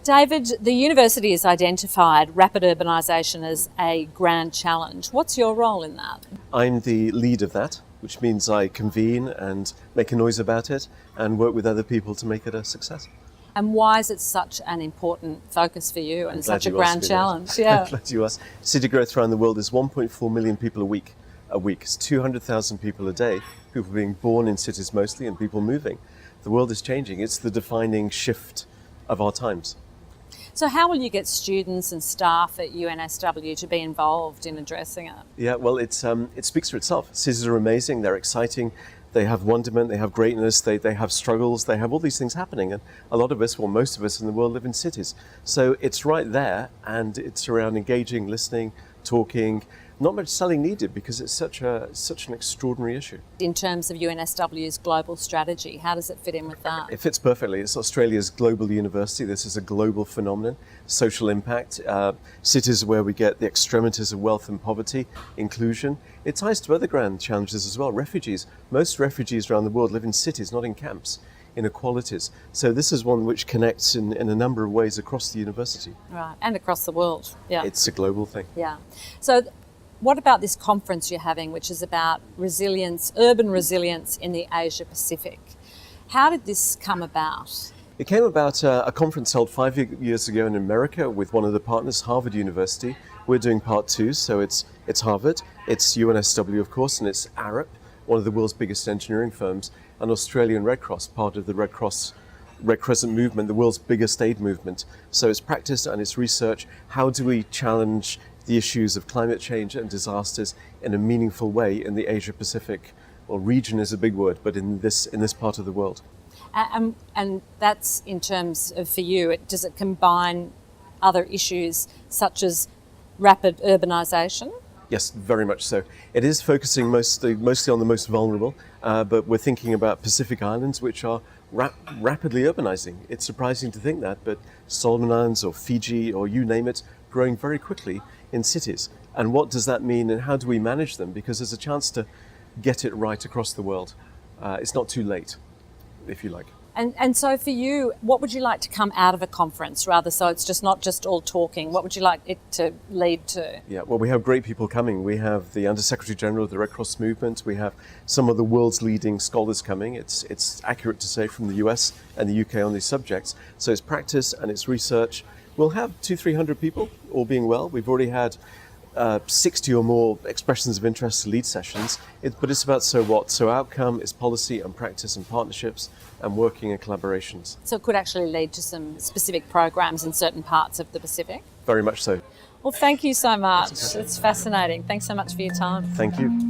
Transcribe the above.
David, the university has identified rapid urbanisation as a grand challenge. What's your role in that? I'm the lead of that, which means I convene and make a noise about it and work with other people to make it a success. And why is it such an important focus for you and such a grand challenge? Yeah. I'm glad you asked. City growth around the world is 1.4 million people a week. It's 200,000 people a day, people being born in cities mostly and people moving. The world is changing. It's the defining shift of our times. So how will you get students and staff at UNSW to be involved in addressing it? Yeah, well, it speaks for itself. Cities are amazing, they're exciting, they have wonderment, they have greatness, they have struggles, they have all these things happening. And a lot of us, well, most of us in the world live in cities. So it's right there, and it's around engaging, listening, talking. Not much selling needed because it's such an extraordinary issue. In terms of UNSW's global strategy, how does it fit in with that? It fits perfectly. It's Australia's global university. This is a global phenomenon. Social impact, cities where we get the extremities of wealth and poverty, inclusion. It ties to other grand challenges as well. Refugees. Most refugees around the world live in cities, not in camps. Inequalities. So this is one which connects in a number of ways across the university. Right, and across the world. Yeah. It's a global thing. Yeah. So what about this conference you're having, which is about resilience, urban resilience in the Asia Pacific? How did this come about? It came about a conference held 5 years ago in America with one of the partners, Harvard University. We're doing part two, so it's Harvard, it's UNSW, of course, and it's Arup, one of the world's biggest engineering firms, and Australian Red Cross, part of the Red Crescent movement, the world's biggest aid movement. So it's practice and it's research. How do we challenge the issues of climate change and disasters in a meaningful way in the Asia Pacific? Well, region is a big word, but in this part of the world. And that's in terms of, for you, does it combine other issues such as rapid urbanisation? Yes, very much so. It is focusing mostly on the most vulnerable, but we're thinking about Pacific Islands, which are rapidly urbanizing. It's surprising to think that, but Solomon Islands or Fiji or you name it, growing very quickly in cities. And what does that mean and how do we manage them? Because there's a chance to get it right across the world. It's not too late, if you like. And so for you, what would you like to come out of a conference, rather, so it's just not just all talking? What would you like it to lead to? Yeah, well, we have great people coming. We have the Under-Secretary General of the Red Cross Movement. We have some of the world's leading scholars coming. It's accurate to say from the US and the UK on these subjects. So it's practice and it's research. We'll have 200-300 people, all being well. We've already had 60 or more expressions of interest, lead sessions, but it's about so what. So outcome is policy and practice and partnerships and working and collaborations. So it could actually lead to some specific programs in certain parts of the Pacific? Very much so. Well, thank you so much. It's fascinating. Thanks so much for your time. Thank you.